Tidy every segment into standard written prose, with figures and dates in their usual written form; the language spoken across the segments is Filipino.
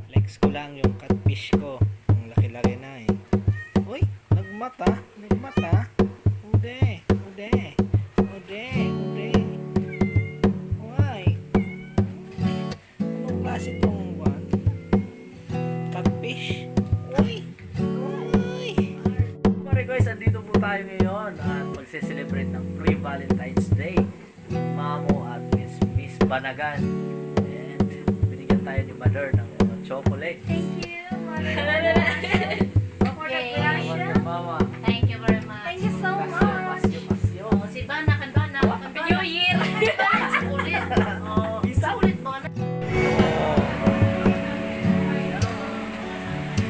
Flex ko lang yung catfish ko. Ang laki-laki na eh. Uy, nagmata. Nagmata. Ude. Ude. Ude. Ude. Uy. Anong klase itong one? Catfish? Uy. Uy. Pare guys, andito po tayo ngayon at magse-celebrate ng pre-Valentine's Day. Mamo at Miss Banagan. And binigyan tayo ni Mother ng chocolate. Thank you, Mother. Okay. Mama. Thank you very much. Thank you so much. Pasyo. Oh, si Bana, Bana. Happy New Year. Ulit. Oh, isa ulit Bana.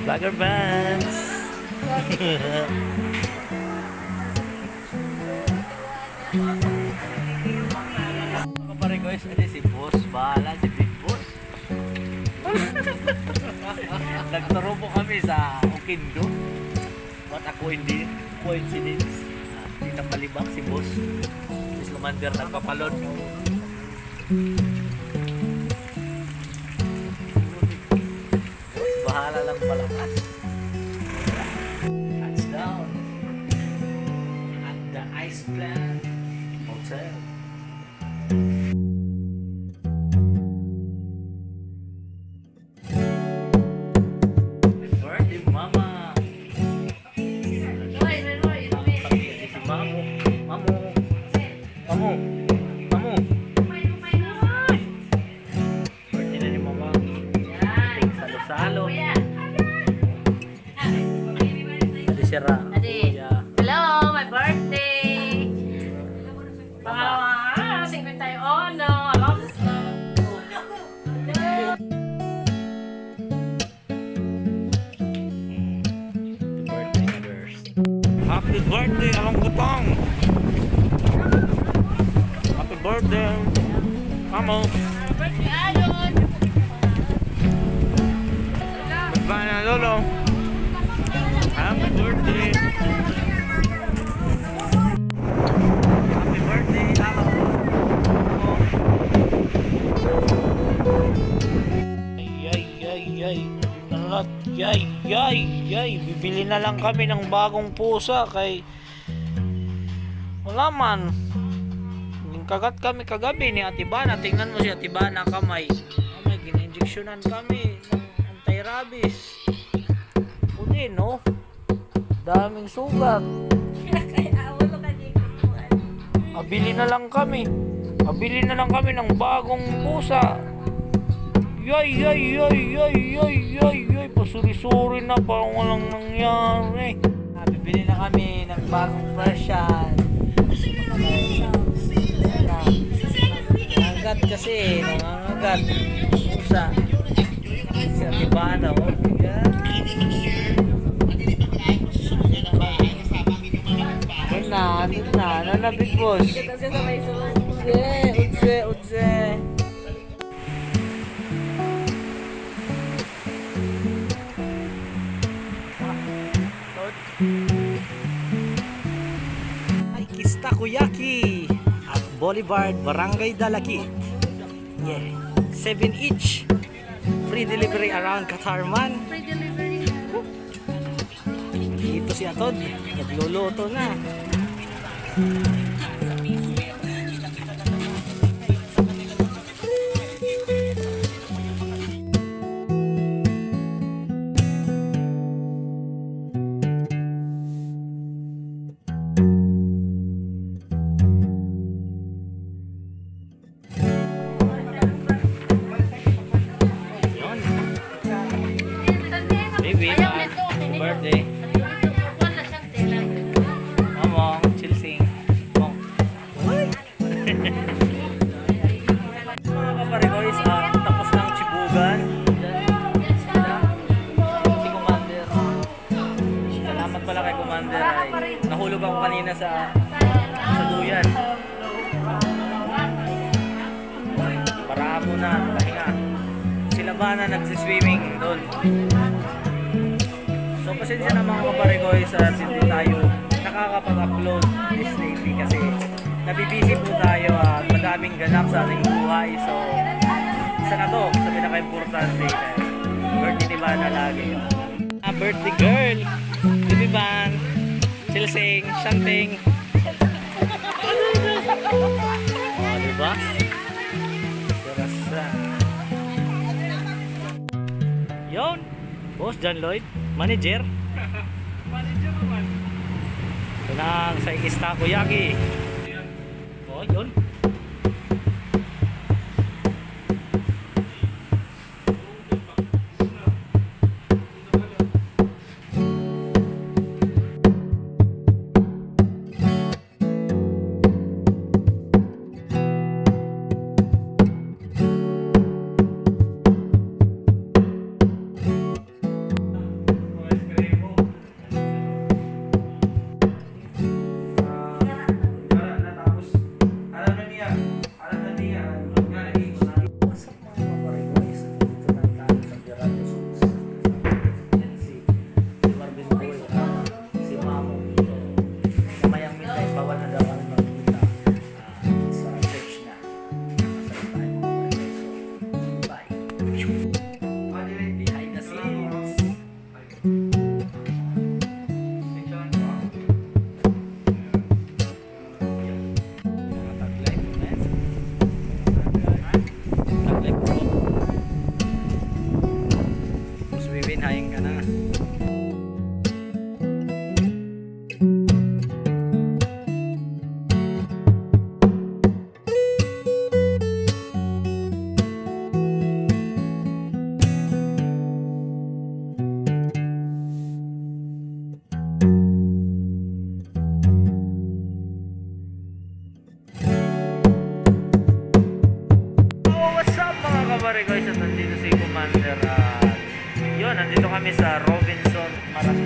Vlogger bands. Ako pa rin guys, ano si Boss? Bahala si Big Boss. Nagturo po kami sa Okindo. Ba't ako hindi? Coincidence. Hindi na malibang si Boss. Miss Commander nagpapalon. Bahala lang malakas. Touchdown at the Ice Plant Hotel. Birthday, Mama. Roy. Si Mamo. Birthday na ni Mama. Yan. Salo-salo. Kuya. Adi sira. Adi. Kuya. Hello, my birthday. Pangalawa, 51. Alonso. Birthday mothers. Happy birthday, Along Gutong! Happy birthday, Mamo! Birthday, Alon. Goodbye na, Lolo! Happy birthday! Happy birthday, Along! Ay! Nalat! Yay! Bibili na lang kami ng bagong pusa kay wala man. Kagat kami kagabi ni Ate Bana. Tingnan mo si Ate Bana kamay. Kamay, gina-injectionan kami ng anti-rabies. Puli, no? Daming sugat. Abili na lang kami. Abili na lang kami ng bagong pusa. Yay! Pasuri-suri na, parang walang nangyari. Bibili na kami ng bagong Persian. Nangangagat kasi, nangangagat. Pusa. Si Ate Bana, oh. Ano na, Big Boss? Udse. Ay, Kistakuyaki at Boulevard, Barangay Dalakit. Yeah, 7 each. Free delivery around Katarman. Free delivery. Dito si Atod, nagluluto na. Yun. Baby, birthday. Wala siyang tela. Mamong, chilsing. Mong. Mga kaparigoys, tapos ng chibugan. Si Commander. Salamat pala kay Commander. Ay, nahulog ako kanina sa duyan. Para muna, pahinga. Sila ba na nagsiswimming doon? So pasensya na mga kaparigoys at hindi tayo nakakapag-upload this lately kasi nabibisi po tayo at madaming ganap sa ating buhay. So isa na to sa pinaka-importante. Birthday ni Bana lagi. Birthday girl. Bibi Ban. Silsing. Shanting. Diba? Sarasa. Yon. Boss John Lloyd. Manager. Manager naman. Tunang sa Takoyaki. Oh, yun. Haing ka na. What's up mga kabare guys, at nandito si Commander. Yun, nandito kami sa Robinson,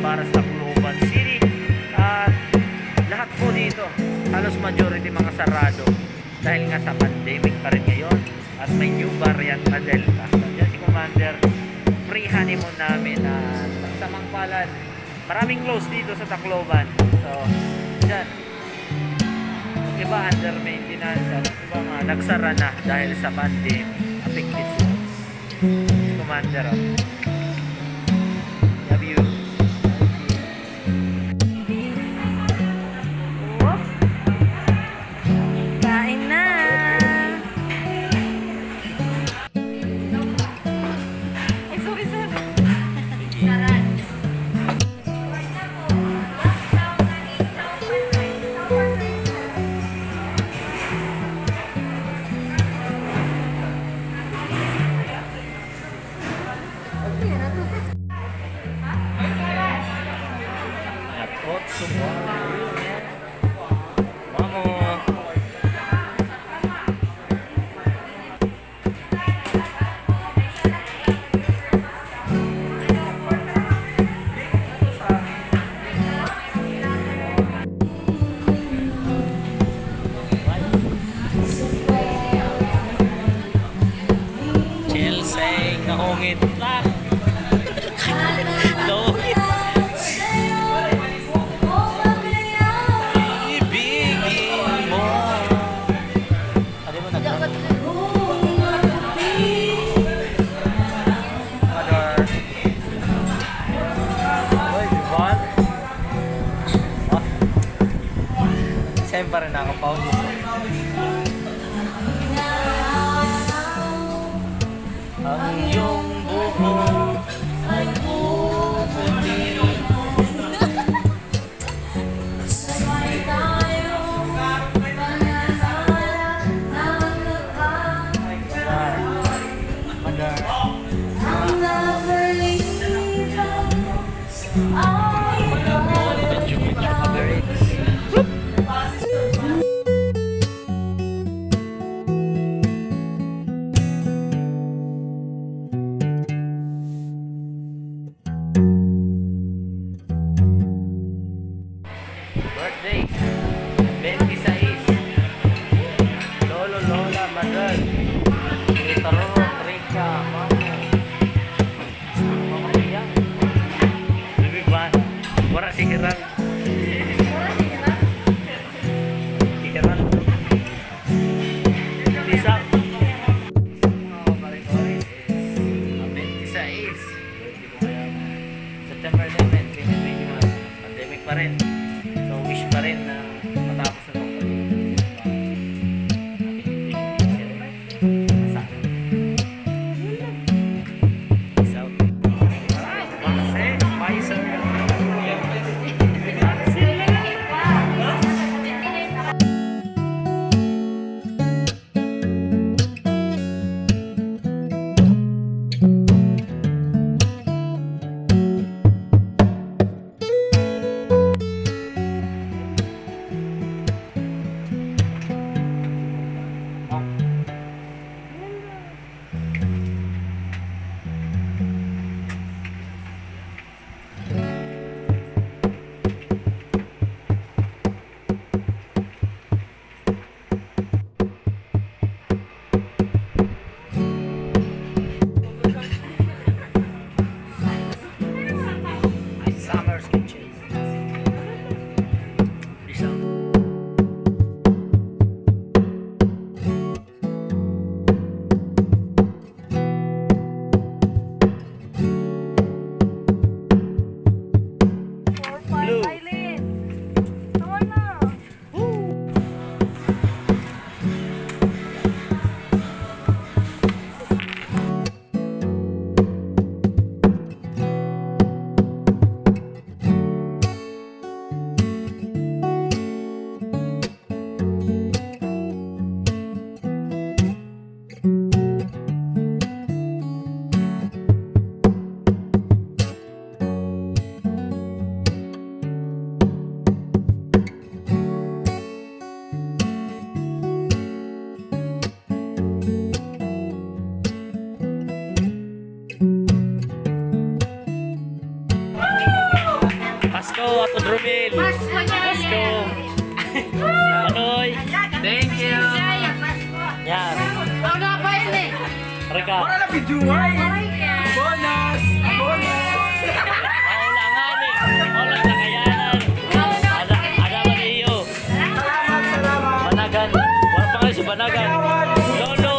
Paras, Tacloban City. At lahat po dito, halos majority mga sarado dahil nga sa pandemic pa rin ngayon at may new variant na Delta. Diyan si Commander, free honeymoon namin at samang palad, maraming close dito sa Tacloban. So, dyan, iba under maintenance at iba nga nagsara na dahil sa pandemic. Affected sila. Si Commander, love you. Kain na. Ay, sorry. Saran. Nahungit lang. Nahungit. Ibigin mo. Ano mo nagkaroon? Mother. Oy, Juan. Oh. Siyempre na ako pa. Ang iyong buhok ay puputi. Sabay tayo pananalat ng Mother. Ang nabalitan ay birthday 26 Lolo Lola Madal Taro Trika Mama Iya Lebih ban Wara sihiran Sihiran Bisa Mga pare-pare is 26 Emil. Pasko niya. Pasko. Manoy. Thank you. Yan. Ako na pa yun eh. Rika. Wala na bijuhay. Bonus! Bonus! Maulangan eh. Maulang na kayanan. Ada ba niyo? Salamat, salamat. Banagan. Wala pa kayo si Banagan. Lolo.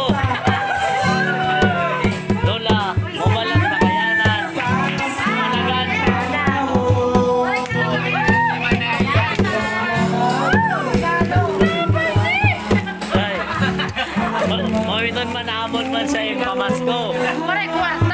Lola. Mamalang na kayanan. Banagan. Ay. Mawinon man amon man sa iyong pamasko. Maray, kwarta.